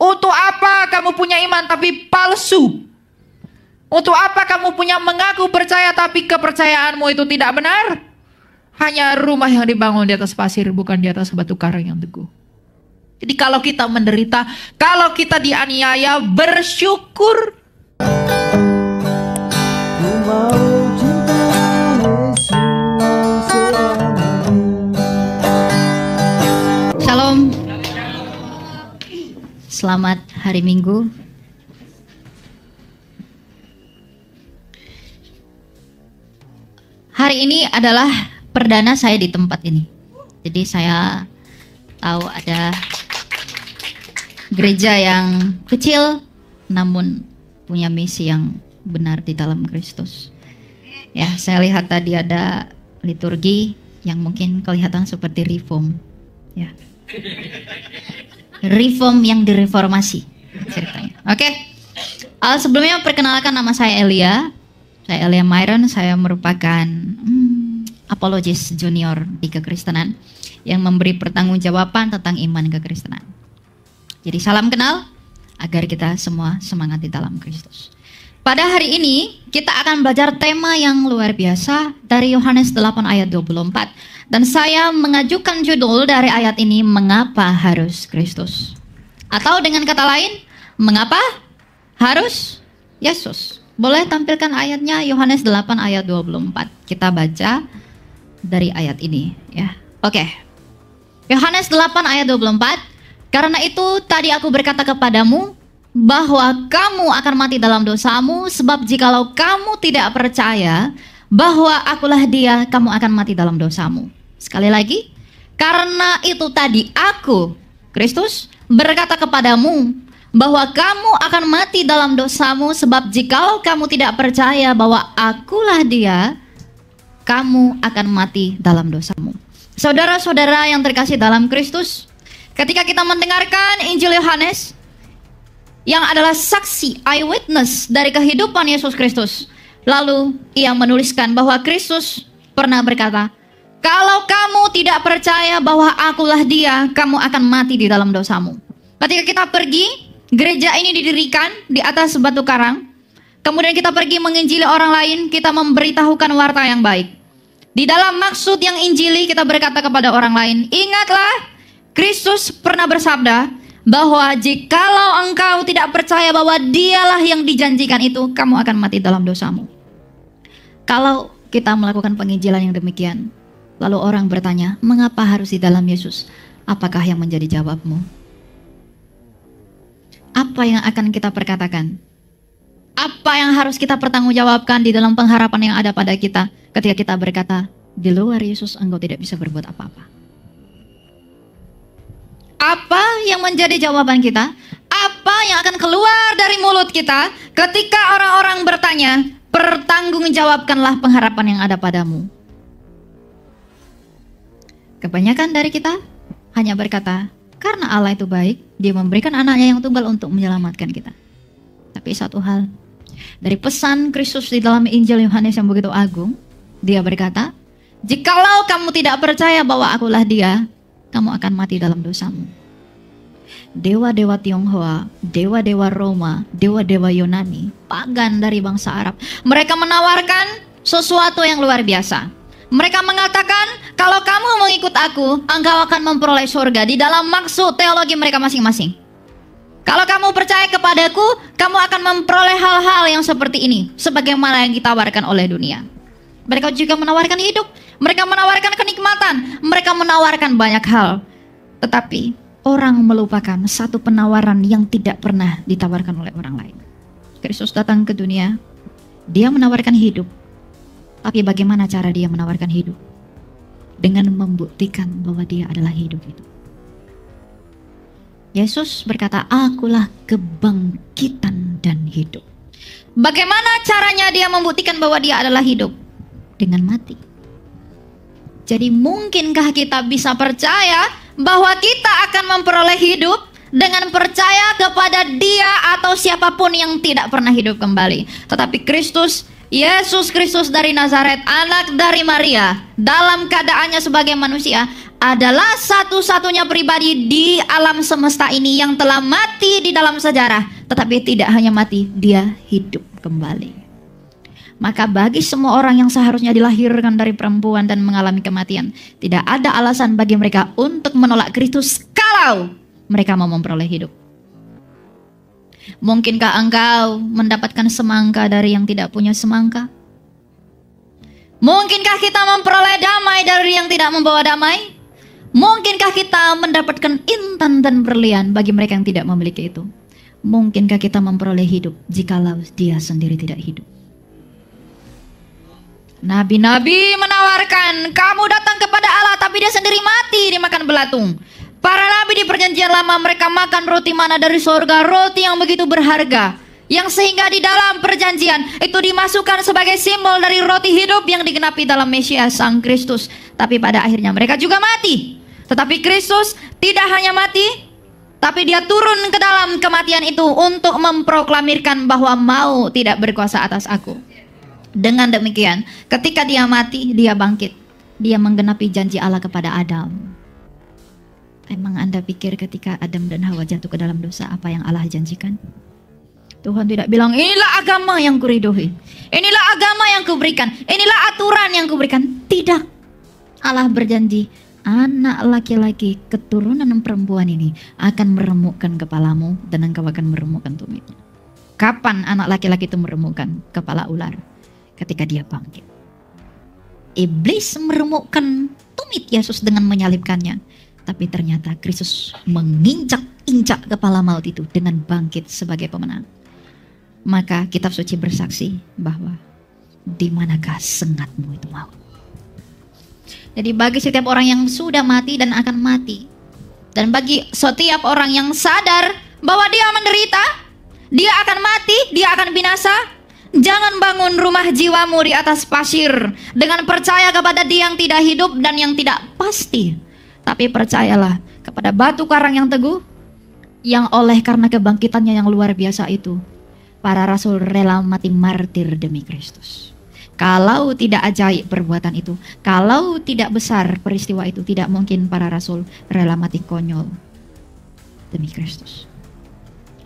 Untuk apa kamu punya iman tapi palsu? Untuk apa kamu punya mengaku percaya tapi kepercayaanmu itu tidak benar? Hanya rumah yang dibangun di atas pasir, bukan di atas batu karang yang teguh. Jadi kalau kita menderita, kalau kita dianiaya, bersyukur. Shalom. Selamat hari Minggu. Hari ini adalah perdana saya di tempat ini. Jadi saya tahu ada gereja yang kecil namun punya misi yang benar di dalam Kristus. Ya, saya lihat tadi ada liturgi yang mungkin kelihatan seperti reform. Ya. Reform yang direformasi ceritanya. Oke. Sebelumnya perkenalkan, nama saya Elia. Saya Elia Myron. Saya merupakan apologis junior di kekristenan yang memberi pertanggungjawaban tentang iman kekristenan. Jadi salam kenal agar kita semua semangat di dalam Kristus. Pada hari ini kita akan belajar tema yang luar biasa dari Yohanes 8 ayat 24. Dan saya mengajukan judul dari ayat ini, mengapa harus Kristus? Atau dengan kata lain, mengapa harus Yesus? Boleh tampilkan ayatnya, Yohanes 8 ayat 24. Kita baca dari ayat ini ya. Oke. Yohanes 8 ayat 24. Karena itu tadi aku berkata kepadamu bahwa kamu akan mati dalam dosamu, sebab jikalau kamu tidak percaya bahwa akulah Dia, kamu akan mati dalam dosamu. Sekali lagi, karena itu tadi aku, Kristus, berkata kepadamu bahwa kamu akan mati dalam dosamu, sebab jikalau kamu tidak percaya bahwa akulah Dia, kamu akan mati dalam dosamu. Saudara-saudara yang terkasih dalam Kristus, ketika kita mendengarkan Injil Yohanes yang adalah saksi eyewitness dari kehidupan Yesus Kristus, lalu ia menuliskan bahwa Kristus pernah berkata, kalau kamu tidak percaya bahwa akulah Dia, kamu akan mati di dalam dosamu. Ketika kita pergi, gereja ini didirikan di atas batu karang. Kemudian kita pergi menginjili orang lain, kita memberitahukan warta yang baik. Di dalam maksud yang injili kita berkata kepada orang lain, ingatlah Kristus pernah bersabda bahwa jikalau engkau tidak percaya bahwa Dialah yang dijanjikan itu, kamu akan mati dalam dosamu. Kalau kita melakukan penginjilan yang demikian, lalu orang bertanya, mengapa harus di dalam Yesus? Apakah yang menjadi jawabmu? Apa yang akan kita perkatakan? Apa yang harus kita pertanggungjawabkan di dalam pengharapan yang ada pada kita ketika kita berkata, di luar Yesus engkau tidak bisa berbuat apa-apa? Apa yang menjadi jawaban kita? Apa yang akan keluar dari mulut kita ketika orang-orang bertanya, pertanggungjawabkanlah pengharapan yang ada padamu? Kebanyakan dari kita hanya berkata, karena Allah itu baik, Dia memberikan anaknya yang tunggal untuk menyelamatkan kita. Tapi satu hal, dari pesan Kristus di dalam Injil Yohanes yang begitu agung, Dia berkata, jikalau kamu tidak percaya bahwa akulah Dia, kamu akan mati dalam dosamu. Dewa-dewa Tionghoa, dewa-dewa Roma, dewa-dewa Yunani, pagan dari bangsa Arab, mereka menawarkan sesuatu yang luar biasa. Mereka mengatakan, kalau kamu mengikut aku, engkau akan memperoleh surga di dalam maksud teologi mereka masing-masing. Kalau kamu percaya kepadaku, kamu akan memperoleh hal-hal yang seperti ini, sebagaimana yang ditawarkan oleh dunia. Mereka juga menawarkan hidup, mereka menawarkan kenikmatan, mereka menawarkan banyak hal. Tetapi orang melupakan satu penawaran yang tidak pernah ditawarkan oleh orang lain. Kristus datang ke dunia, Dia menawarkan hidup. Tapi bagaimana cara Dia menawarkan hidup? Dengan membuktikan bahwa Dia adalah hidup itu. Yesus berkata, akulah kebangkitan dan hidup. Bagaimana caranya Dia membuktikan bahwa Dia adalah hidup? Dengan mati. Jadi mungkinkah kita bisa percaya bahwa kita akan memperoleh hidup dengan percaya kepada Dia atau siapapun yang tidak pernah hidup kembali? Tetapi Kristus Yesus Kristus dari Nazaret, anak dari Maria, dalam keadaannya sebagai manusia, adalah satu-satunya pribadi di alam semesta ini yang telah mati di dalam sejarah. Tetapi tidak hanya mati, dia hidup kembali. Maka bagi semua orang yang seharusnya dilahirkan dari perempuan dan mengalami kematian, tidak ada alasan bagi mereka untuk menolak Kristus kalau mereka mau memperoleh hidup. Mungkinkah engkau mendapatkan semangka dari yang tidak punya semangka? Mungkinkah kita memperoleh damai dari yang tidak membawa damai? Mungkinkah kita mendapatkan intan dan berlian bagi mereka yang tidak memiliki itu? Mungkinkah kita memperoleh hidup jikalau dia sendiri tidak hidup? Nabi-nabi menawarkan, kamu datang kepada Allah tapi dia sendiri mati dimakan belatung. Para nabi di perjanjian lama, mereka makan roti mana dari surga, roti yang begitu berharga, yang sehingga di dalam perjanjian itu dimasukkan sebagai simbol dari roti hidup yang digenapi dalam Mesias Sang Kristus. Tapi pada akhirnya mereka juga mati. Tetapi Kristus tidak hanya mati, tapi dia turun ke dalam kematian itu untuk memproklamirkan bahwa mau tidak berkuasa atas aku. Dengan demikian, ketika dia mati, dia bangkit. Dia menggenapi janji Allah kepada Adam. Emang Anda pikir ketika Adam dan Hawa jatuh ke dalam dosa, apa yang Allah janjikan? Tuhan tidak bilang, inilah agama yang kuridhoi, inilah agama yang kuberikan, inilah aturan yang kuberikan. Tidak. Allah berjanji, anak laki-laki keturunan perempuan ini akan meremukkan kepalamu dan engkau akan meremukkan tumitnya. Kapan anak laki-laki itu meremukkan kepala ular? Ketika dia bangkit. Iblis meremukkan tumit Yesus dengan menyalibkannya. Tapi ternyata Kristus menginjak-injak kepala maut itu dengan bangkit sebagai pemenang. Maka kitab suci bersaksi bahwa di manakah sengatmu itu maut. Jadi bagi setiap orang yang sudah mati dan akan mati, dan bagi setiap orang yang sadar bahwa dia menderita, dia akan mati, dia akan binasa, jangan bangun rumah jiwamu di atas pasir dengan percaya kepada dia yang tidak hidup dan yang tidak pasti. Tapi percayalah kepada batu karang yang teguh, yang oleh karena kebangkitannya yang luar biasa itu, para rasul rela mati martir demi Kristus. Kalau tidak ajaib perbuatan itu, kalau tidak besar peristiwa itu, tidak mungkin para rasul rela mati konyol demi Kristus.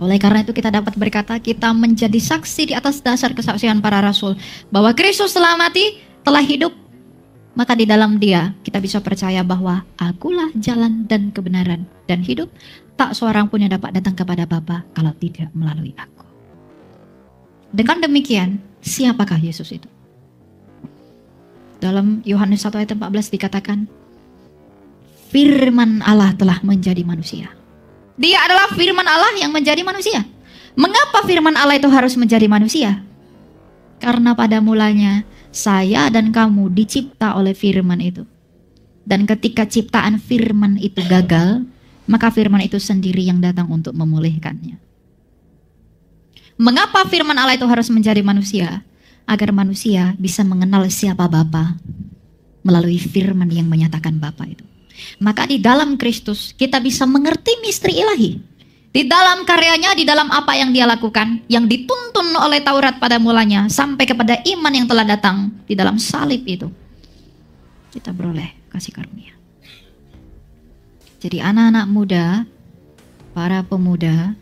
Oleh karena itu kita dapat berkata, kita menjadi saksi di atas dasar kesaksian para rasul bahwa Kristus telah mati, telah hidup. Maka di dalam dia kita bisa percaya bahwa akulah jalan dan kebenaran dan hidup. Tak seorang pun yang dapat datang kepada Bapa kalau tidak melalui aku. Dengan demikian, siapakah Yesus itu? Dalam Yohanes 1 ayat 14 dikatakan, firman Allah telah menjadi manusia. Dia adalah firman Allah yang menjadi manusia. Mengapa firman Allah itu harus menjadi manusia? Karena pada mulanya saya dan kamu dicipta oleh firman itu. Dan ketika ciptaan firman itu gagal, maka firman itu sendiri yang datang untuk memulihkannya. Mengapa firman Allah itu harus menjadi manusia? Agar manusia bisa mengenal siapa Bapa melalui firman yang menyatakan Bapa itu. Maka di dalam Kristus kita bisa mengerti misteri ilahi. Di dalam karyanya, di dalam apa yang dia lakukan, yang dituntun oleh Taurat pada mulanya, sampai kepada iman yang telah datang di dalam salib itu, kita beroleh kasih karunia. Jadi anak-anak muda, para pemuda,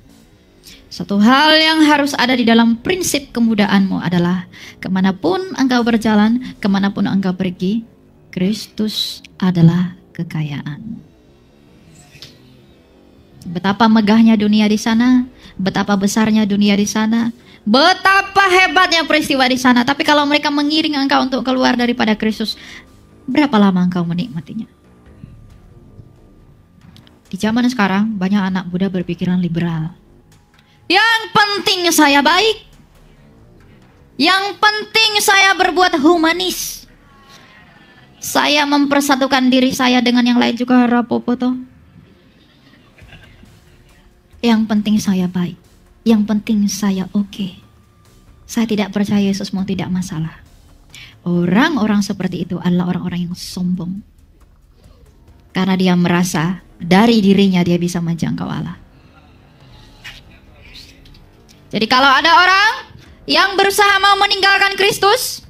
satu hal yang harus ada di dalam prinsip kemudaanmu adalah kemanapun engkau berjalan, kemanapun engkau pergi, Kristus adalah kekayaanmu. Betapa megahnya dunia di sana, betapa besarnya dunia di sana, betapa hebatnya peristiwa di sana. Tapi kalau mereka mengiring engkau untuk keluar daripada Kristus, berapa lama engkau menikmatinya? Di zaman sekarang banyak anak muda berpikiran liberal. Yang penting saya baik, yang penting saya berbuat humanis, saya mempersatukan diri saya dengan yang lain juga rapopo toh. Yang penting saya baik, yang penting saya oke. Saya tidak percaya Yesus mau tidak masalah. Orang-orang seperti itu adalah orang-orang yang sombong. Karena dia merasa dari dirinya dia bisa menjangkau Allah. Jadi kalau ada orang yang berusaha mau meninggalkan Kristus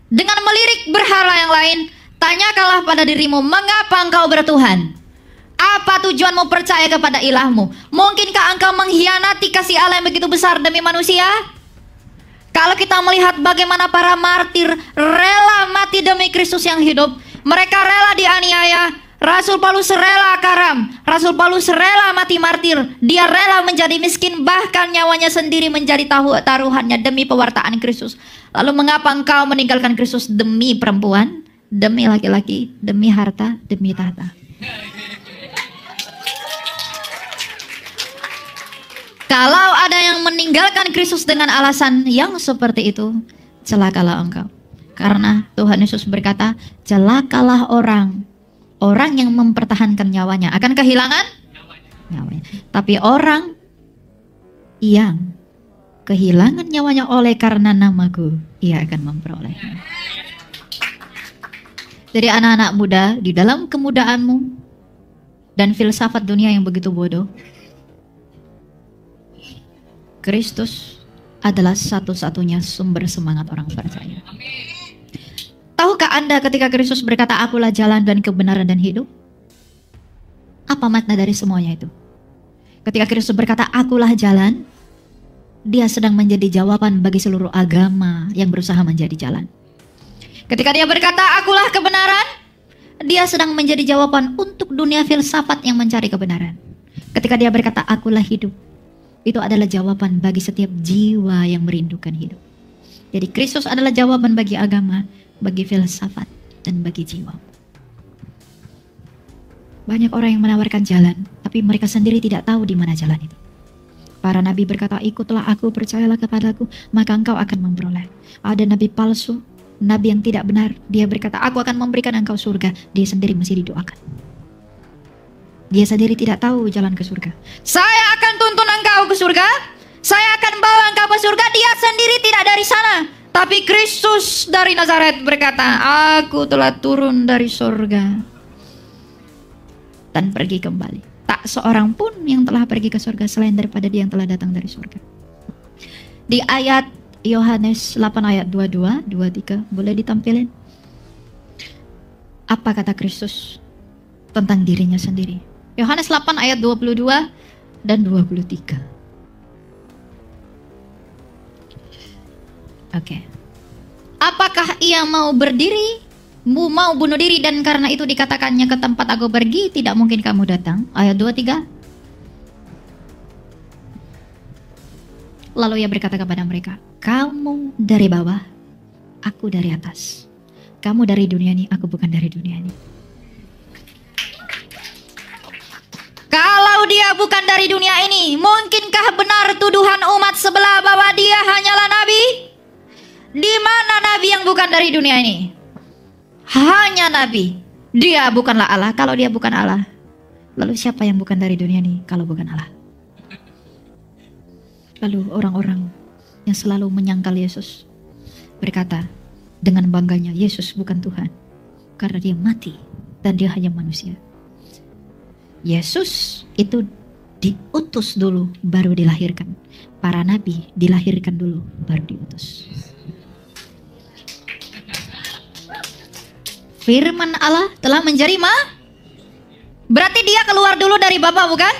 dengan melirik berhala yang lain, tanyakanlah pada dirimu, mengapa engkau bertuhan? Apa tujuanmu percaya kepada ilahmu? Mungkinkah engkau mengkhianati kasih Allah yang begitu besar demi manusia? Kalau kita melihat bagaimana para martir rela mati demi Kristus yang hidup, mereka rela dianiaya. Rasul Paulus rela karam, Rasul Paulus rela mati martir, dia rela menjadi miskin, bahkan nyawanya sendiri menjadi taruhannya demi pewartaan Kristus. Lalu mengapa engkau meninggalkan Kristus demi perempuan, demi laki-laki, demi harta, demi tahta? Kalau ada yang meninggalkan Kristus dengan alasan yang seperti itu, celakalah engkau. Karena Tuhan Yesus berkata, celakalah orang yang mempertahankan nyawanya akan kehilangan nyawanya. Tapi orang yang kehilangan nyawanya oleh karena namaku, ia akan memperolehnya. Jadi anak-anak muda, di dalam kemudaanmu dan filsafat dunia yang begitu bodoh, Kristus adalah satu-satunya sumber semangat orang percaya. Tahukah Anda ketika Kristus berkata, akulah jalan dan kebenaran dan hidup? Apa makna dari semuanya itu? Ketika Kristus berkata, akulah jalan, dia sedang menjadi jawaban bagi seluruh agama yang berusaha menjadi jalan. Ketika dia berkata, akulah kebenaran, dia sedang menjadi jawaban untuk dunia filsafat yang mencari kebenaran. Ketika dia berkata, akulah hidup, itu adalah jawaban bagi setiap jiwa yang merindukan hidup. Jadi Kristus adalah jawaban bagi agama, bagi filsafat, dan bagi jiwa. Banyak orang yang menawarkan jalan, tapi mereka sendiri tidak tahu di mana jalan itu. Para nabi berkata, ikutlah aku, percayalah kepadaku, maka engkau akan memperoleh. Ada nabi palsu, nabi yang tidak benar, dia berkata, aku akan memberikan engkau surga, dia sendiri masih didoakan. Dia sendiri tidak tahu jalan ke surga. Saya akan tuntun engkau ke surga, saya akan bawa engkau ke surga, dia sendiri tidak dari sana. Tapi Kristus dari Nazaret berkata, aku telah turun dari surga dan pergi kembali. Tak seorang pun yang telah pergi ke surga selain daripada dia yang telah datang dari surga. Di ayat Yohanes 8 ayat 22, 23, boleh ditampilin? Apa kata Kristus tentang dirinya sendiri? Yohanes 8 ayat 22 dan 23. Oke. Apakah ia mau berdiri, mau bunuh diri, dan karena itu dikatakannya ke tempat aku pergi tidak mungkin kamu datang? Ayat 23. Lalu ia berkata kepada mereka, kamu dari bawah, aku dari atas. Kamu dari dunia ini, aku bukan dari dunia ini. Kalau dia bukan dari dunia ini, mungkinkah benar tuduhan umat sebelah bahwa dia hanyalah nabi? Di mana nabi yang bukan dari dunia ini? Hanya nabi. Dia bukanlah Allah. Kalau dia bukan Allah, lalu siapa yang bukan dari dunia ini kalau bukan Allah? Lalu orang-orang yang selalu menyangkal Yesus berkata dengan bangganya, Yesus bukan Tuhan, karena dia mati dan dia hanya manusia. Yesus itu diutus dulu baru dilahirkan. Para nabi dilahirkan dulu baru diutus. Firman Allah telah menjadi berarti dia keluar dulu dari Bapa, bukan?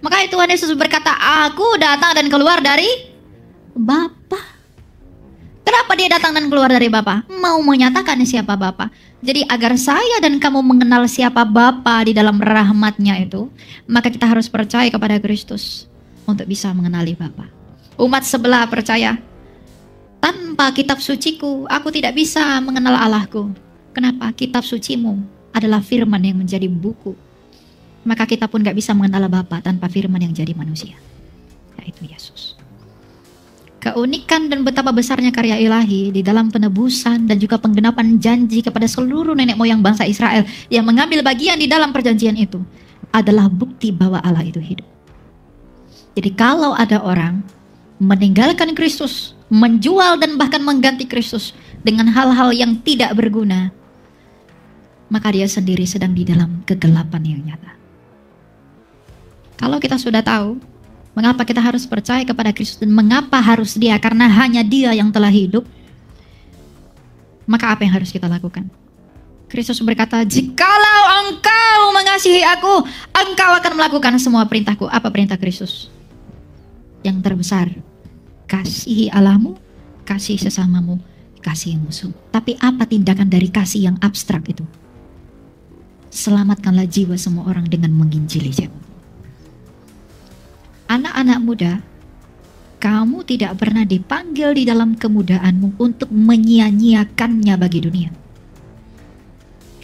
Makanya Tuhan Yesus berkata, aku datang dan keluar dari Bapa. Kenapa dia datang dan keluar dari Bapa? Mau menyatakan siapa Bapa. Jadi agar saya dan kamu mengenal siapa Bapa di dalam rahmatnya itu, maka kita harus percaya kepada Kristus untuk bisa mengenali Bapa. Umat sebelah percaya, tanpa kitab suciku, aku tidak bisa mengenal Allahku. Kenapa? Kitab sucimu adalah firman yang menjadi buku. Maka kita pun gak bisa mengenal Bapa tanpa firman yang jadi manusia, yaitu Yesus. Keunikan dan betapa besarnya karya ilahi di dalam penebusan dan juga penggenapan janji kepada seluruh nenek moyang bangsa Israel yang mengambil bagian di dalam perjanjian itu adalah bukti bahwa Allah itu hidup. Jadi kalau ada orang meninggalkan Kristus, menjual dan bahkan mengganti Kristus dengan hal-hal yang tidak berguna, maka dia sendiri sedang di dalam kegelapan yang nyata. Kalau kita sudah tahu Mengapa kita harus percaya kepada Kristus dan mengapa harus Dia? Karena hanya Dia yang telah hidup. Maka apa yang harus kita lakukan? Kristus berkata, jikalau engkau mengasihi aku, engkau akan melakukan semua perintahku. Apa perintah Kristus? Yang terbesar, kasihi Allahmu, kasihi sesamamu, kasihi musuh. Tapi apa tindakan dari kasih yang abstrak itu? Selamatkanlah jiwa semua orang dengan menginjili jiwa. Anak-anak muda, kamu tidak pernah dipanggil di dalam kemudaanmu untuk menyia-nyiakannya bagi dunia.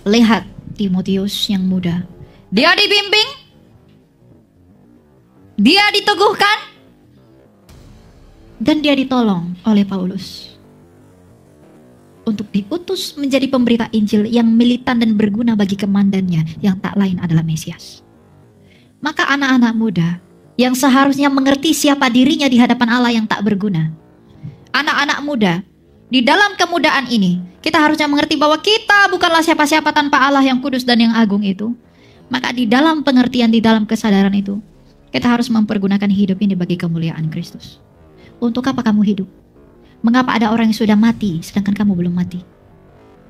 Lihat Timotius yang muda. Dia dibimbing, dia diteguhkan, dan dia ditolong oleh Paulus untuk diutus menjadi pemberita Injil yang militan dan berguna bagi komandannya yang tak lain adalah Mesias. Maka anak-anak muda yang seharusnya mengerti siapa dirinya di hadapan Allah yang tak berguna. Anak-anak muda, di dalam kemudaan ini, kita harusnya mengerti bahwa kita bukanlah siapa-siapa tanpa Allah yang kudus dan yang agung itu. Maka di dalam pengertian, di dalam kesadaran itu, kita harus mempergunakan hidup ini bagi kemuliaan Kristus. Untuk apa kamu hidup? Mengapa ada orang yang sudah mati, sedangkan kamu belum mati?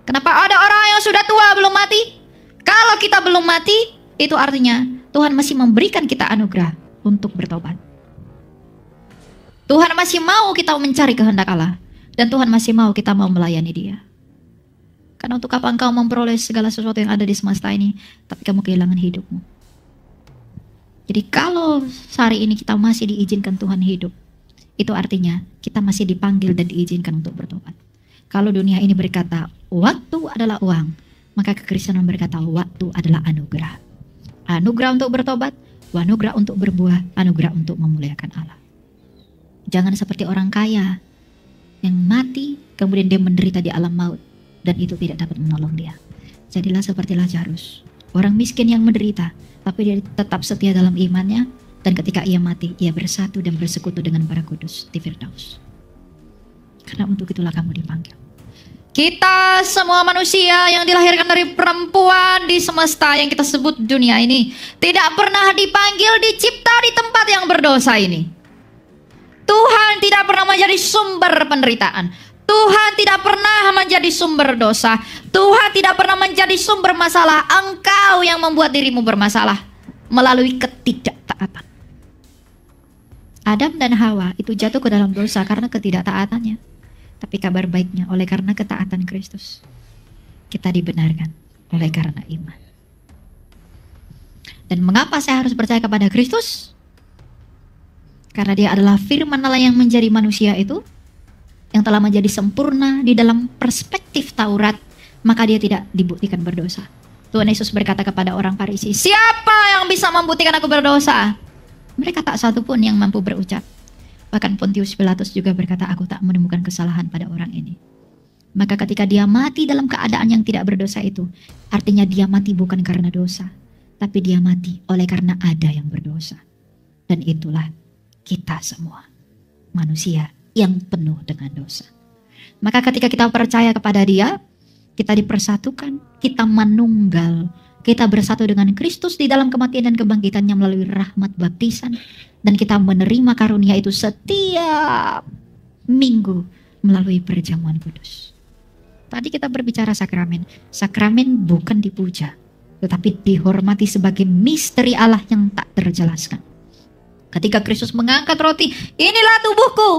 Kenapa ada orang yang sudah tua belum mati? Kalau kita belum mati, itu artinya Tuhan masih memberikan kita anugerah untuk bertobat. Tuhan masih mau kita mencari kehendak Allah, dan Tuhan masih mau kita mau melayani Dia. Karena untuk apa engkau memperoleh segala sesuatu yang ada di semesta ini, tapi kamu kehilangan hidupmu? Jadi kalau hari ini kita masih diizinkan Tuhan hidup, itu artinya kita masih dipanggil dan diizinkan untuk bertobat. Kalau dunia ini berkata waktu adalah uang, maka kekristenan berkata waktu adalah anugerah. Anugerah untuk bertobat, anugerah untuk berbuah, anugerah untuk memuliakan Allah. Jangan seperti orang kaya yang mati, kemudian dia menderita di alam maut, dan itu tidak dapat menolong dia. Jadilah seperti Lazarus, orang miskin yang menderita, tapi dia tetap setia dalam imannya, dan ketika ia mati, ia bersatu dan bersekutu dengan para kudus di Firdaus. Karena untuk itulah kamu dipanggil. Kita semua manusia yang dilahirkan dari perempuan di semesta yang kita sebut dunia ini tidak pernah dipanggil dicipta di tempat yang berdosa ini. Tuhan tidak pernah menjadi sumber penderitaan. Tuhan tidak pernah menjadi sumber dosa. Tuhan tidak pernah menjadi sumber masalah. Engkau yang membuat dirimu bermasalah melalui ketidaktaatan. Adam dan Hawa itu jatuh ke dalam dosa karena ketidaktaatannya. Tapi kabar baiknya, oleh karena ketaatan Kristus, kita dibenarkan oleh karena iman. Dan mengapa saya harus percaya kepada Kristus? Karena Dia adalah firman Allah yang menjadi manusia itu, yang telah menjadi sempurna di dalam perspektif Taurat, maka Dia tidak dibuktikan berdosa. Tuhan Yesus berkata kepada orang Farisi, siapa yang bisa membuktikan aku berdosa? Mereka tak satu pun yang mampu berucap. Bahkan Pontius Pilatus juga berkata, aku tak menemukan kesalahan pada orang ini. Maka ketika dia mati dalam keadaan yang tidak berdosa itu, artinya dia mati bukan karena dosa, tapi dia mati oleh karena ada yang berdosa. Dan itulah kita semua, manusia yang penuh dengan dosa. Maka ketika kita percaya kepada Dia, kita dipersatukan, kita menunggal, kita bersatu dengan Kristus di dalam kematian dan kebangkitannya melalui rahmat baptisan. Dan kita menerima karunia itu setiap minggu melalui perjamuan kudus. Tadi kita berbicara sakramen. Sakramen bukan dipuja, tetapi dihormati sebagai misteri Allah yang tak terjelaskan. Ketika Kristus mengangkat roti, inilah tubuhku.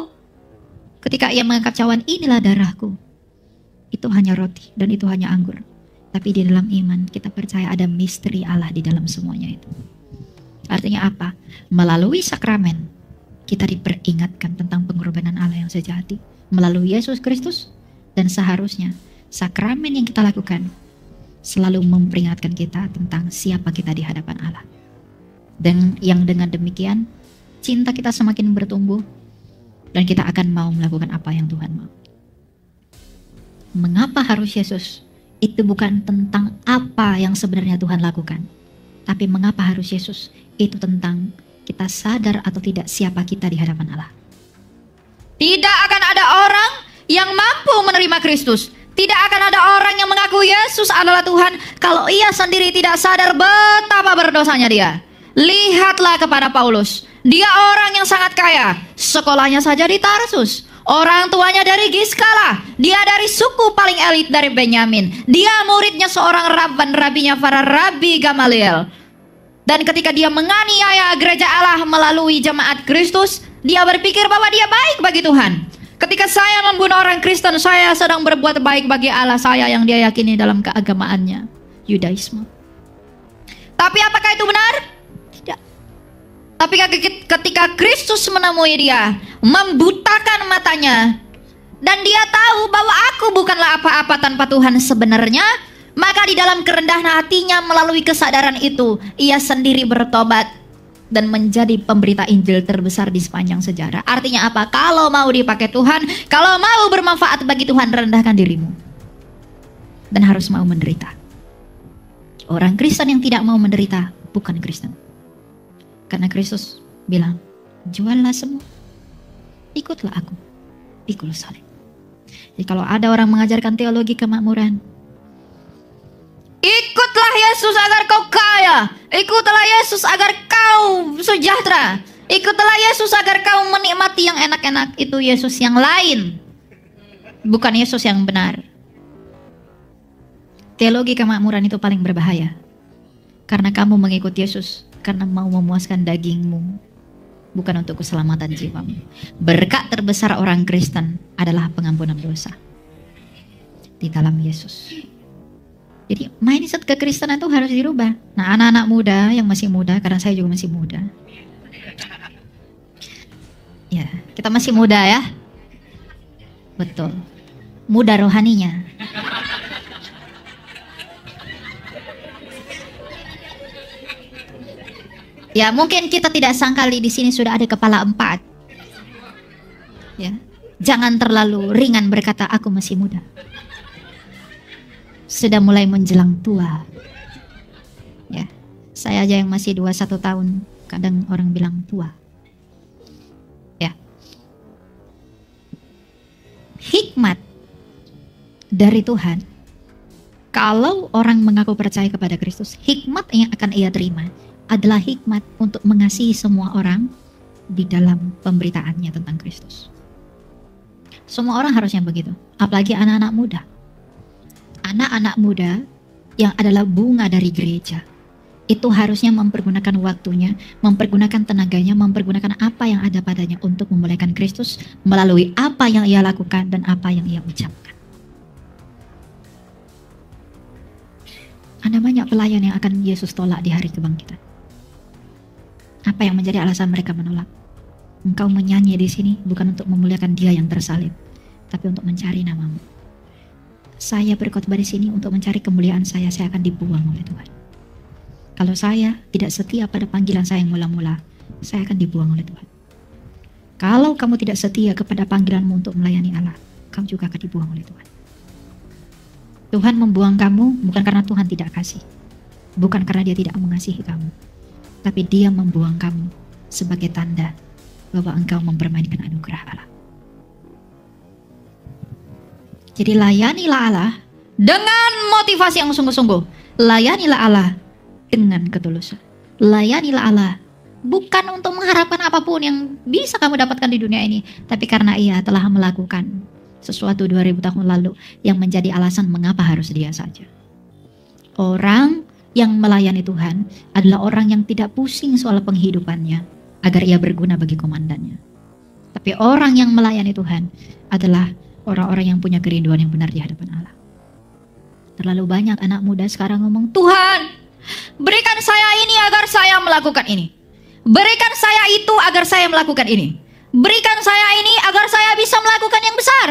Ketika Ia mengangkat cawan, inilah darahku. Itu hanya roti dan itu hanya anggur. Tapi di dalam iman kita percaya ada misteri Allah di dalam semuanya itu. Artinya apa? Melalui sakramen kita diperingatkan tentang pengorbanan Allah yang sejati melalui Yesus Kristus. Dan seharusnya sakramen yang kita lakukan selalu memperingatkan kita tentang siapa kita di hadapan Allah. Dan yang dengan demikian cinta kita semakin bertumbuh dan kita akan mau melakukan apa yang Tuhan mau. Mengapa harus Yesus? Itu bukan tentang apa yang sebenarnya Tuhan lakukan, tapi mengapa harus Yesus? Itu tentang kita sadar atau tidak siapa kita di hadapan Allah. Tidak akan ada orang yang mampu menerima Kristus. Tidak akan ada orang yang mengaku Yesus adalah Tuhan kalau ia sendiri tidak sadar betapa berdosanya dia. Lihatlah kepada Paulus. Dia orang yang sangat kaya. Sekolahnya saja di Tarsus. Orang tuanya dari Giskala. Dia dari suku paling elit dari Benyamin. Dia muridnya seorang rabban, rabinya para Rabi Gamaliel. Dan ketika dia menganiaya gereja Allah melalui jemaat Kristus, dia berpikir bahwa dia baik bagi Tuhan. Ketika saya membunuh orang Kristen, saya sedang berbuat baik bagi Allah saya yang dia yakini dalam keagamaannya, Yudaisme. Tapi apakah itu benar? Tidak. Tapi ketika Kristus menemui dia, membutakan matanya, dan dia tahu bahwa aku bukanlah apa-apa tanpa Tuhan sebenarnya, maka di dalam kerendahan hatinya melalui kesadaran itu, ia sendiri bertobat dan menjadi pemberita Injil terbesar di sepanjang sejarah. Artinya apa? Kalau mau dipakai Tuhan, kalau mau bermanfaat bagi Tuhan, rendahkan dirimu. Dan harus mau menderita. Orang Kristen yang tidak mau menderita bukan Kristen. Karena Kristus bilang, juallah semua, ikutlah aku, pikul salib. Jadi kalau ada orang mengajarkan teologi kemakmuran, ikutlah Yesus agar kau kaya, ikutlah Yesus agar kau sejahtera, ikutlah Yesus agar kau menikmati yang enak-enak, itu Yesus yang lain, bukan Yesus yang benar. Teologi kemakmuran itu paling berbahaya. Karena kamu mengikut Yesus karena mau memuaskan dagingmu, bukan untuk keselamatan jiwamu. Berkat terbesar orang Kristen adalah pengampunan dosa di dalam Yesus. Jadi mindset kekristenan itu harus dirubah. Nah, anak-anak muda yang masih muda, karena saya juga masih muda. Ya, kita masih muda ya. Betul. Muda rohaninya. Ya, mungkin kita tidak sangkali di sini sudah ada kepala 4. Ya, jangan terlalu ringan berkata aku masih muda. Sudah mulai menjelang tua. Ya, saya aja yang masih 21 tahun, kadang orang bilang tua. Ya. Hikmat dari Tuhan. Kalau orang mengaku percaya kepada Kristus, hikmat yang akan ia terima adalah hikmat untuk mengasihi semua orang di dalam pemberitaannya tentang Kristus. Semua orang harusnya begitu, apalagi anak-anak muda. Anak-anak muda yang adalah bunga dari gereja, itu harusnya mempergunakan waktunya, mempergunakan tenaganya, mempergunakan apa yang ada padanya untuk memuliakan Kristus melalui apa yang ia lakukan dan apa yang ia ucapkan. Ada banyak pelayan yang akan Yesus tolak di hari kebangkitan. Apa yang menjadi alasan mereka menolak? Engkau menyanyi di sini bukan untuk memuliakan Dia yang tersalib, tapi untuk mencari namamu. Saya berkhotbah di sini untuk mencari kemuliaan saya akan dibuang oleh Tuhan. Kalau saya tidak setia pada panggilan saya yang mula-mula, saya akan dibuang oleh Tuhan. Kalau kamu tidak setia kepada panggilanmu untuk melayani Allah, kamu juga akan dibuang oleh Tuhan. Tuhan membuang kamu bukan karena Tuhan tidak kasih, bukan karena Dia tidak mengasihi kamu, tapi Dia membuang kamu sebagai tanda bahwa engkau mempermainkan anugerah Allah. Jadi layanilah Allah dengan motivasi yang sungguh-sungguh. Layanilah Allah dengan ketulusan. Layanilah Allah bukan untuk mengharapkan apapun yang bisa kamu dapatkan di dunia ini, tapi karena Ia telah melakukan sesuatu 2000 tahun lalu yang menjadi alasan mengapa harus Dia saja. Orang yang melayani Tuhan adalah orang yang tidak pusing soal penghidupannya agar ia berguna bagi komandannya. Tapi orang yang melayani Tuhan adalah orang-orang yang punya kerinduan yang benar di hadapan Allah. Terlalu banyak anak muda sekarang ngomong, Tuhan, berikan saya ini agar saya melakukan ini. Berikan saya itu agar saya melakukan ini. Berikan saya ini agar saya bisa melakukan yang besar.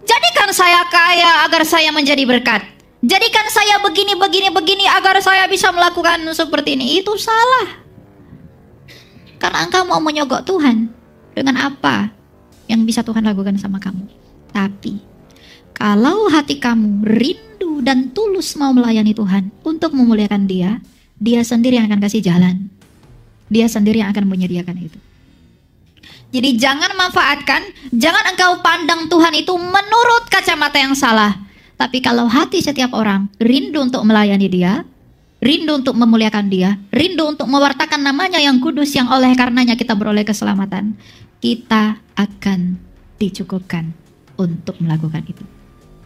Jadikan saya kaya agar saya menjadi berkat. Jadikan saya begini agar saya bisa melakukan seperti ini. Itu salah. Karena engkau mau menyogok Tuhan dengan apa yang bisa Tuhan lakukan sama kamu. Tapi kalau hati kamu rindu dan tulus mau melayani Tuhan untuk memuliakan Dia, Dia sendiri yang akan kasih jalan. Dia sendiri yang akan menyediakan itu. Jadi jangan manfaatkan, jangan engkau pandang Tuhan itu menurut kacamata yang salah. Tapi kalau hati setiap orang rindu untuk melayani Dia, rindu untuk memuliakan Dia, rindu untuk mewartakan namanya yang kudus, yang oleh karenanya kita beroleh keselamatan, kita akan dicukupkan untuk melakukan itu.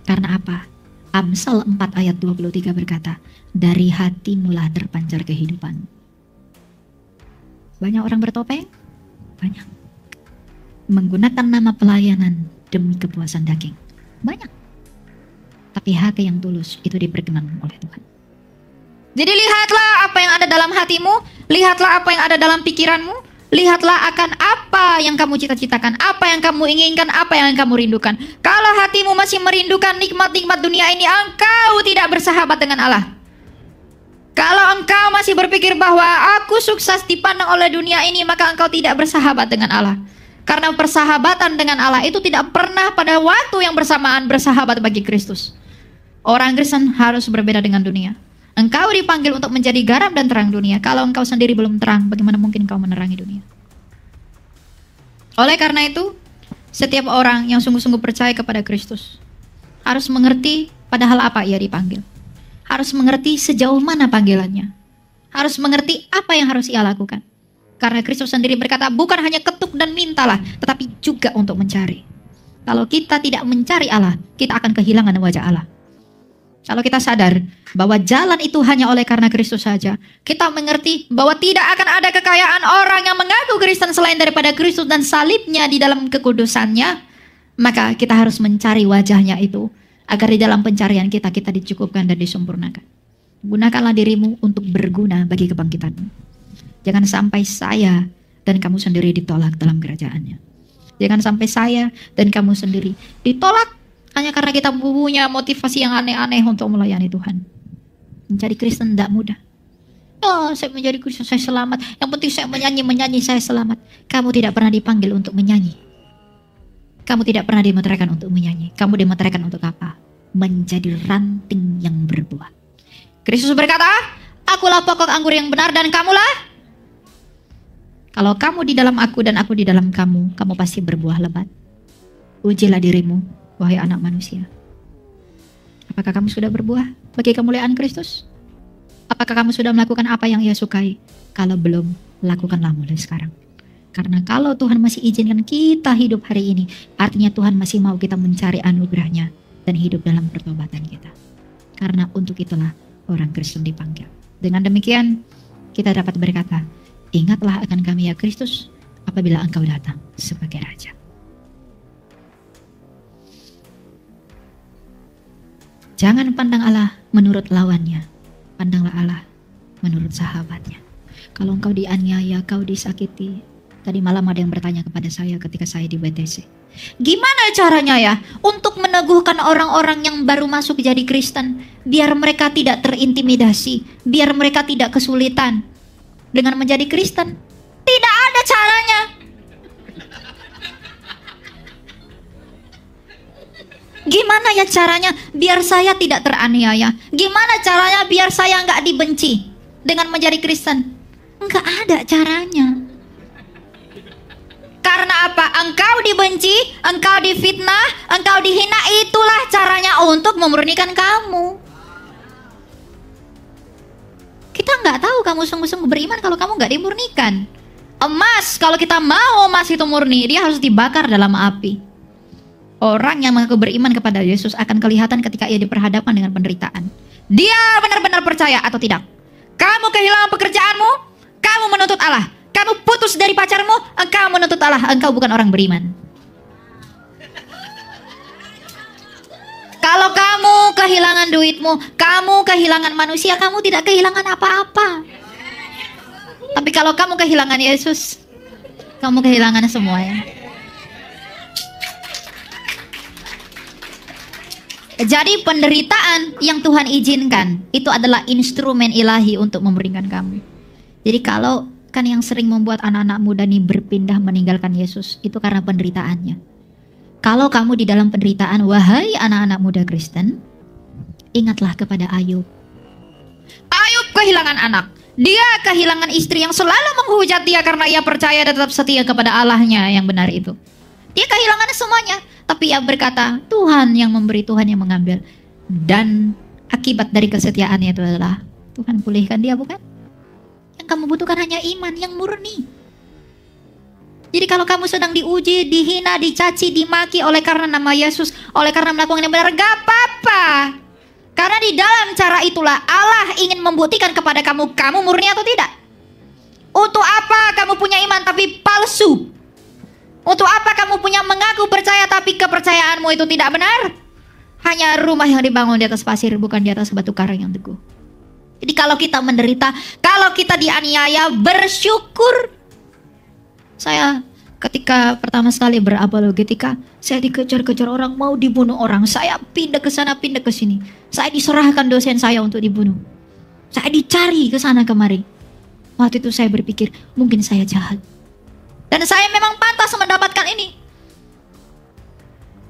Karena apa? Amsal 4 ayat 23 berkata, dari hatimulah terpancar kehidupan. Banyak orang bertopeng? Banyak. Menggunakan nama pelayanan demi kepuasan daging? Banyak. Tapi hati yang tulus itu diperkenan oleh Tuhan. Jadi lihatlah apa yang ada dalam hatimu, lihatlah apa yang ada dalam pikiranmu, lihatlah akan apa yang kamu cita-citakan, apa yang kamu inginkan, apa yang kamu rindukan. Kalau hatimu masih merindukan nikmat-nikmat dunia ini, engkau tidak bersahabat dengan Allah. Kalau engkau masih berpikir bahwa aku sukses dipandang oleh dunia ini, maka engkau tidak bersahabat dengan Allah. Karena persahabatan dengan Allah itu tidak pernah pada waktu yang bersamaan bersahabat bagi Kristus. Orang Kristen harus berbeda dengan dunia. Engkau dipanggil untuk menjadi garam dan terang dunia. Kalau engkau sendiri belum terang, bagaimana mungkin engkau menerangi dunia? Oleh karena itu, setiap orang yang sungguh-sungguh percaya kepada Kristus harus mengerti padahal apa ia dipanggil. Harus mengerti sejauh mana panggilannya. Harus mengerti apa yang harus ia lakukan. Karena Kristus sendiri berkata, bukan hanya ketuk dan mintalah, tetapi juga untuk mencari. Kalau kita tidak mencari Allah, kita akan kehilangan wajah Allah. Kalau kita sadar bahwa jalan itu hanya oleh karena Kristus saja, kita mengerti bahwa tidak akan ada kekayaan orang yang mengaku Kristen selain daripada Kristus dan salibnya di dalam kekudusannya, maka kita harus mencari wajahnya itu, agar di dalam pencarian kita dicukupkan dan disempurnakan. Gunakanlah dirimu untuk berguna bagi kebangkitanmu. Jangan sampai saya dan kamu sendiri ditolak dalam kerajaannya. Jangan sampai saya dan kamu sendiri ditolak hanya karena kita punya motivasi yang aneh-aneh untuk melayani Tuhan. Menjadi Kristen tidak mudah. Oh, saya menjadi Kristen, saya selamat. Yang penting saya menyanyi, saya selamat. Kamu tidak pernah dipanggil untuk menyanyi. Kamu tidak pernah dimeteraikan untuk menyanyi. Kamu dimeteraikan untuk apa? Menjadi ranting yang berbuah. Kristus berkata, akulah pokok anggur yang benar dan kamulah. Kalau kamu di dalam aku dan aku di dalam kamu, kamu pasti berbuah lebat. Ujilah dirimu, wahai anak manusia. Apakah kamu sudah berbuah bagi kemuliaan Kristus? Apakah kamu sudah melakukan apa yang Ia sukai? Kalau belum, lakukanlah mulai sekarang. Karena kalau Tuhan masih izinkan kita hidup hari ini, artinya Tuhan masih mau kita mencari anugerahnya dan hidup dalam pertobatan kita. Karena untuk itulah orang Kristen dipanggil. Dengan demikian, kita dapat berkata, ingatlah akan kami ya Kristus, apabila Engkau datang sebagai Raja. Jangan pandang Allah menurut lawannya, pandanglah Allah menurut sahabatnya. Kalau engkau dianiaya, kau disakiti. Tadi malam ada yang bertanya kepada saya ketika saya di WTC. Gimana caranya ya untuk meneguhkan orang-orang yang baru masuk jadi Kristen, biar mereka tidak terintimidasi, biar mereka tidak kesulitan dengan menjadi Kristen? Tidak ada caranya. Gimana ya caranya biar saya tidak teraniaya? Gimana caranya biar saya nggak dibenci dengan menjadi Kristen? Nggak ada caranya. Karena apa? Engkau dibenci, engkau difitnah, engkau dihina, itulah caranya untuk memurnikan kamu. Kita nggak tahu kamu sungguh-sungguh beriman kalau kamu nggak dimurnikan. Emas, kalau kita mau emas itu murni, dia harus dibakar dalam api. Orang yang mengaku beriman kepada Yesus akan kelihatan ketika ia diperhadapkan dengan penderitaan. Dia benar-benar percaya atau tidak. Kamu kehilangan pekerjaanmu, kamu menuntut Allah. Kamu putus dari pacarmu, engkau menuntut Allah. Engkau bukan orang beriman. Kalau kamu kehilangan duitmu, kamu kehilangan manusia, kamu tidak kehilangan apa-apa. Tapi kalau kamu kehilangan Yesus, kamu kehilangan semuanya. Jadi penderitaan yang Tuhan izinkan itu adalah instrumen ilahi untuk memberikan kamu. Jadi kalau kan yang sering membuat anak-anak muda nih berpindah meninggalkan Yesus itu karena penderitaannya. Kalau kamu di dalam penderitaan, wahai anak-anak muda Kristen, ingatlah kepada Ayub. Ayub kehilangan anak. Dia kehilangan istri yang selalu menghujat dia karena ia percaya dan tetap setia kepada Allahnya yang benar itu. Dia kehilangan semuanya, tapi ia berkata, Tuhan yang memberi, Tuhan yang mengambil. Dan akibat dari kesetiaannya itu adalah Tuhan pulihkan dia, bukan? Yang kamu butuhkan hanya iman yang murni. Jadi kalau kamu sedang diuji, dihina, dicaci, dimaki oleh karena nama Yesus, oleh karena melakukan yang benar, gak apa-apa. Karena di dalam cara itulah Allah ingin membuktikan kepada kamu, kamu murni atau tidak. Untuk apa kamu punya iman tapi palsu? Untuk apa kamu punya mengaku percaya tapi kepercayaanmu itu tidak benar? Hanya rumah yang dibangun di atas pasir, bukan di atas batu karang yang teguh. Jadi kalau kita menderita, kalau kita dianiaya, bersyukur. Saya ketika pertama sekali berapologetika, saya dikejar-kejar orang, mau dibunuh orang. Saya pindah ke sana, pindah ke sini. Saya diserahkan dosen saya untuk dibunuh. Saya dicari ke sana kemari. Waktu itu saya berpikir, mungkin saya jahat. Dan saya memang pantas mendapatkan ini.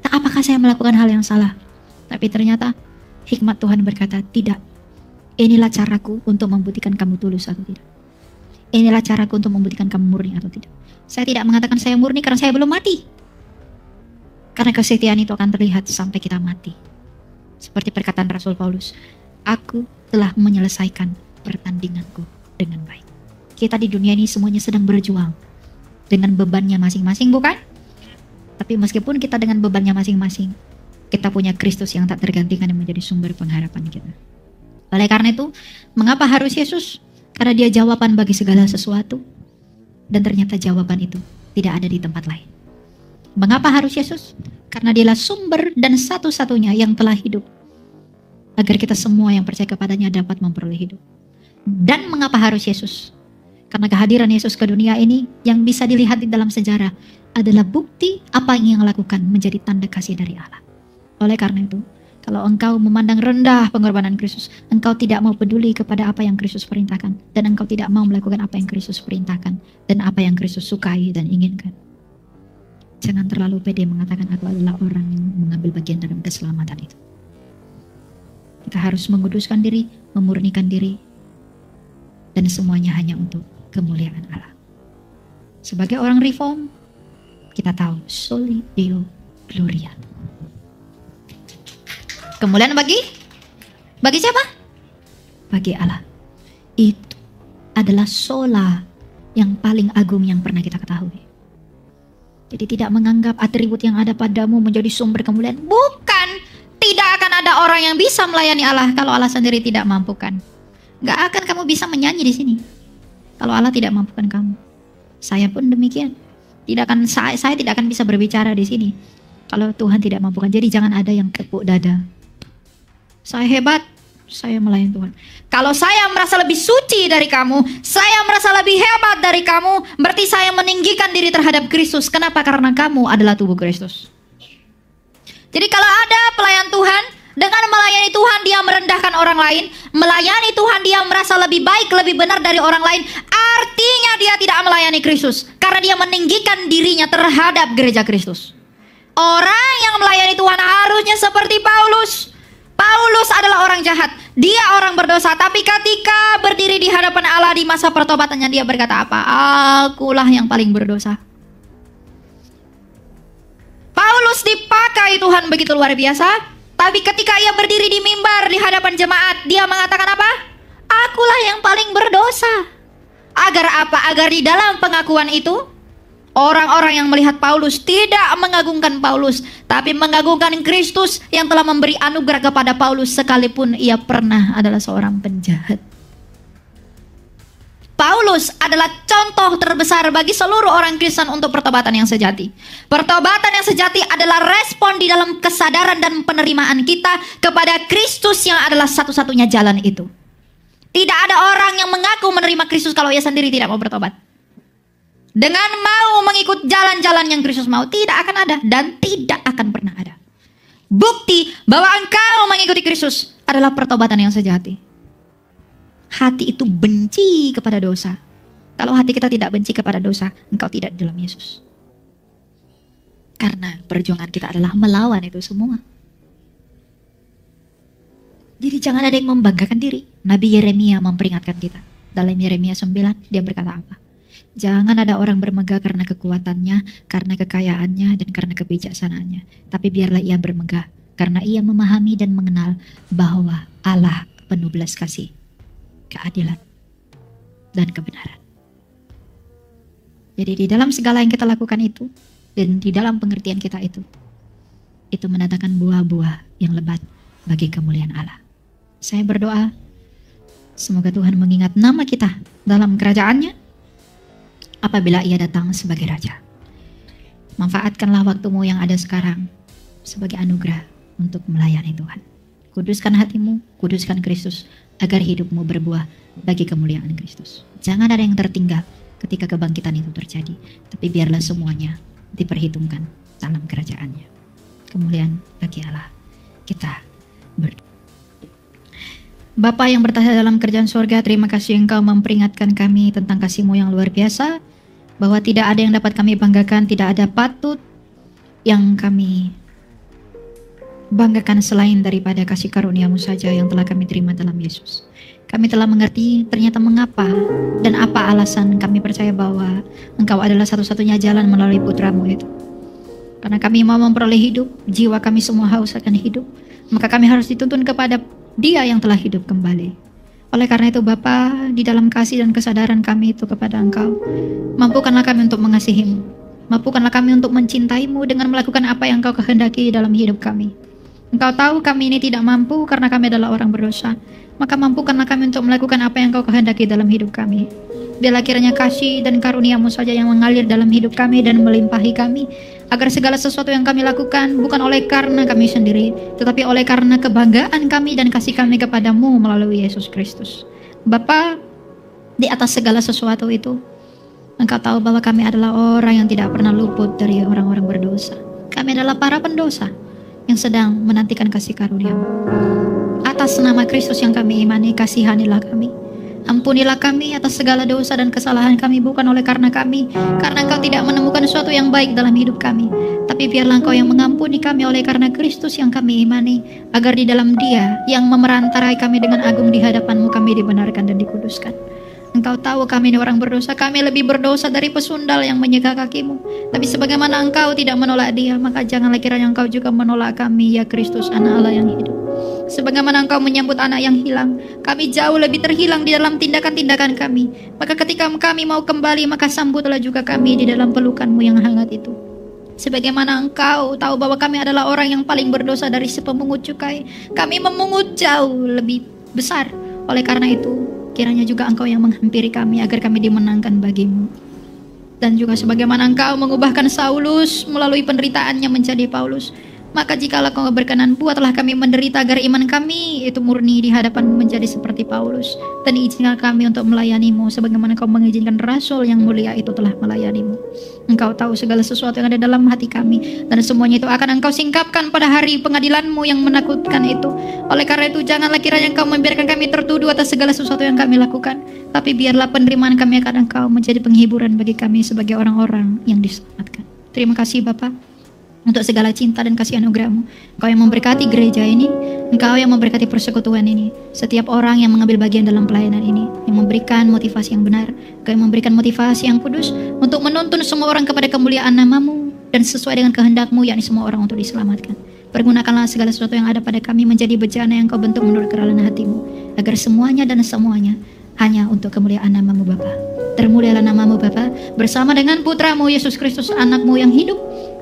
Nah, apakah saya melakukan hal yang salah? Tapi ternyata hikmat Tuhan berkata, tidak. Inilah caraku untuk membuktikan kamu tulus atau tidak. Inilah caraku untuk membuktikan kamu murni atau tidak. Saya tidak mengatakan saya murni karena saya belum mati. Karena kesetiaan itu akan terlihat sampai kita mati. Seperti perkataan Rasul Paulus, aku telah menyelesaikan pertandinganku dengan baik. Kita di dunia ini semuanya sedang berjuang dengan bebannya masing-masing, bukan? Tapi meskipun kita dengan bebannya masing-masing, kita punya Kristus yang tak tergantikan yang menjadi sumber pengharapan kita. Oleh karena itu, mengapa harus Yesus? Karena dia jawaban bagi segala sesuatu. Dan ternyata jawaban itu tidak ada di tempat lain. Mengapa harus Yesus? Karena dialah sumber dan satu-satunya yang telah hidup. Agar kita semua yang percaya kepadanya dapat memperoleh hidup. Dan mengapa harus Yesus? Karena kehadiran Yesus ke dunia ini yang bisa dilihat di dalam sejarah adalah bukti apa yang ia lakukan menjadi tanda kasih dari Allah. Oleh karena itu, kalau engkau memandang rendah pengorbanan Kristus, engkau tidak mau peduli kepada apa yang Kristus perintahkan, dan engkau tidak mau melakukan apa yang Kristus perintahkan, dan apa yang Kristus sukai dan inginkan. Jangan terlalu pede mengatakan aku adalah orang yang mengambil bagian dalam keselamatan itu. Kita harus menguduskan diri, memurnikan diri, dan semuanya hanya untuk kemuliaan Allah. Sebagai orang reform, kita tahu soli Deo Gloria. Kemuliaan bagi siapa? Bagi Allah. Itu adalah sola yang paling agung yang pernah kita ketahui. Jadi tidak menganggap atribut yang ada padamu menjadi sumber kemuliaan. Bukan. Tidak akan ada orang yang bisa melayani Allah kalau Allah sendiri tidak mampukan. Gak akan kamu bisa menyanyi di sini kalau Allah tidak mampukan kamu. Saya pun demikian. Saya tidak akan bisa berbicara di sini kalau Tuhan tidak mampukan. Jadi jangan ada yang tepuk dada. Saya hebat, saya melayani Tuhan. Kalau saya merasa lebih suci dari kamu, saya merasa lebih hebat dari kamu, berarti saya meninggikan diri terhadap Kristus. Kenapa? Karena kamu adalah tubuh Kristus. Jadi kalau ada pelayan Tuhan, dengan melayani Tuhan dia merendahkan orang lain, melayani Tuhan dia merasa lebih baik, lebih benar dari orang lain, artinya dia tidak melayani Kristus. Karena dia meninggikan dirinya terhadap gereja Kristus. Orang yang melayani Tuhan harusnya seperti Paulus. Paulus adalah orang jahat, dia orang berdosa, tapi ketika berdiri di hadapan Allah di masa pertobatannya dia berkata apa? Akulah yang paling berdosa. Paulus dipakai Tuhan begitu luar biasa, tapi ketika ia berdiri di mimbar di hadapan jemaat, dia mengatakan apa? Akulah yang paling berdosa. Agar apa? Agar di dalam pengakuan itu orang-orang yang melihat Paulus tidak mengagungkan Paulus, tapi mengagungkan Kristus yang telah memberi anugerah kepada Paulus sekalipun ia pernah adalah seorang penjahat. Paulus adalah contoh terbesar bagi seluruh orang Kristen untuk pertobatan yang sejati. Pertobatan yang sejati adalah respon di dalam kesadaran dan penerimaan kita kepada Kristus yang adalah satu-satunya jalan itu. Tidak ada orang yang mengaku menerima Kristus kalau ia sendiri tidak mau bertobat. Dengan mau mengikut jalan-jalan yang Kristus mau, tidak akan ada dan tidak akan pernah ada. Bukti bahwa engkau mengikuti Kristus adalah pertobatan yang sejati. Hati itu benci kepada dosa. Kalau hati kita tidak benci kepada dosa, engkau tidak di dalam Yesus. Karena perjuangan kita adalah melawan itu semua. Jadi jangan ada yang membanggakan diri. Nabi Yeremia memperingatkan kita. Dalam Yeremia 9, dia berkata apa? Jangan ada orang bermegah karena kekuatannya, karena kekayaannya, dan karena kebijaksanaannya. Tapi biarlah ia bermegah, karena ia memahami dan mengenal bahwa Allah penuh belas kasih keadilan, dan kebenaran. Jadi di dalam segala yang kita lakukan itu, dan di dalam pengertian kita itu mendatangkan buah-buah yang lebat bagi kemuliaan Allah. Saya berdoa, semoga Tuhan mengingat nama kita dalam kerajaannya apabila Ia datang sebagai Raja. Manfaatkanlah waktumu yang ada sekarang sebagai anugerah untuk melayani Tuhan. Kuduskan hatimu, kuduskan Kristus, agar hidupmu berbuah bagi kemuliaan Kristus. Jangan ada yang tertinggal ketika kebangkitan itu terjadi, tapi biarlah semuanya diperhitungkan dalam kerajaannya. Kemuliaan bagi Allah. Kita berdoa. Bapa yang bertahta dalam kerajaan surga, terima kasih Engkau memperingatkan kami tentang kasih-Mu yang luar biasa, bahwa tidak ada yang dapat kami banggakan, tidak ada patut yang kami banggakan selain daripada kasih karunia-Mu saja yang telah kami terima dalam Yesus. Kami telah mengerti ternyata mengapa dan apa alasan kami percaya bahwa Engkau adalah satu-satunya jalan melalui putra-Mu itu. Karena kami mau memperoleh hidup, jiwa kami semua haus akan hidup, maka kami harus dituntun kepada Dia yang telah hidup kembali. Oleh karena itu Bapa, di dalam kasih dan kesadaran kami itu kepada Engkau, mampukanlah kami untuk mengasihi-Mu. Mampukanlah kami untuk mencintai-Mu dengan melakukan apa yang Engkau kehendaki dalam hidup kami. Engkau tahu kami ini tidak mampu karena kami adalah orang berdosa. Maka mampukanlah kami untuk melakukan apa yang Engkau kehendaki dalam hidup kami. Biarlah kiranya kasih dan karunia-Mu saja yang mengalir dalam hidup kami dan melimpahi kami, agar segala sesuatu yang kami lakukan bukan oleh karena kami sendiri, tetapi oleh karena kebanggaan kami dan kasih kami kepadamu melalui Yesus Kristus. Bapa, di atas segala sesuatu itu, Engkau tahu bahwa kami adalah orang yang tidak pernah luput dari orang-orang berdosa. Kami adalah para pendosa yang sedang menantikan kasih karunia-Mu. Atas nama Kristus yang kami imani, kasihanilah kami. Ampunilah kami atas segala dosa dan kesalahan kami, bukan oleh karena kami, karena Engkau tidak menemukan sesuatu yang baik dalam hidup kami, tapi biarlah Engkau yang mengampuni kami oleh karena Kristus yang kami imani, agar di dalam Dia yang memerantarai kami dengan agung di hadapan-Mu kami dibenarkan dan dikuduskan. Engkau tahu kami ini orang berdosa, kami lebih berdosa dari pesundal yang menyegah kaki-Mu. Tapi sebagaimana Engkau tidak menolak dia, maka janganlah kiranya Engkau juga menolak kami, ya Kristus, Anak Allah yang hidup. Sebagaimana Engkau menyambut anak yang hilang, kami jauh lebih terhilang di dalam tindakan-tindakan kami. Maka ketika kami mau kembali, maka sambutlah juga kami di dalam pelukan-Mu yang hangat itu. Sebagaimana Engkau tahu bahwa kami adalah orang yang paling berdosa dari si pemungut cukai, kami memungut jauh lebih besar. Oleh karena itu, kiranya juga Engkau yang menghampiri kami agar kami dimenangkan bagi-Mu. Dan juga sebagaimana Engkau mengubahkan Saulus melalui penderitaannya menjadi Paulus, maka jikalau Kau berkenan, buatlah kami menderita agar iman kami itu murni di hadapan-Mu menjadi seperti Paulus. Dan izinkan kami untuk melayani-Mu sebagaimana Kau mengizinkan Rasul yang mulia itu telah melayani-Mu. Engkau tahu segala sesuatu yang ada dalam hati kami, dan semuanya itu akan Engkau singkapkan pada hari pengadilan-Mu yang menakutkan itu. Oleh karena itu, janganlah kiranya Engkau membiarkan kami tertuduh atas segala sesuatu yang kami lakukan, tapi biarlah penerimaan kami akan Engkau menjadi penghiburan bagi kami sebagai orang-orang yang diselamatkan. Terima kasih Bapa untuk segala cinta dan kasih anugerah-Mu. Engkau yang memberkati gereja ini, Engkau yang memberkati persekutuan ini, setiap orang yang mengambil bagian dalam pelayanan ini, yang memberikan motivasi yang benar, Engkau yang memberikan motivasi yang kudus untuk menuntun semua orang kepada kemuliaan nama-Mu dan sesuai dengan kehendak-Mu, yakni semua orang untuk diselamatkan. Pergunakanlah segala sesuatu yang ada pada kami menjadi bejana yang Kau bentuk menurut kerajaan hati-Mu, agar semuanya dan semuanya hanya untuk kemuliaan nama-Mu Bapa. Termulialah nama-Mu Bapa bersama dengan Putra-Mu Yesus Kristus, Anak-Mu yang hidup,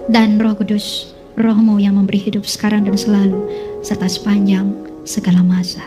dan Roh Kudus, Roh-Mu yang memberi hidup sekarang dan selalu, serta sepanjang segala masa.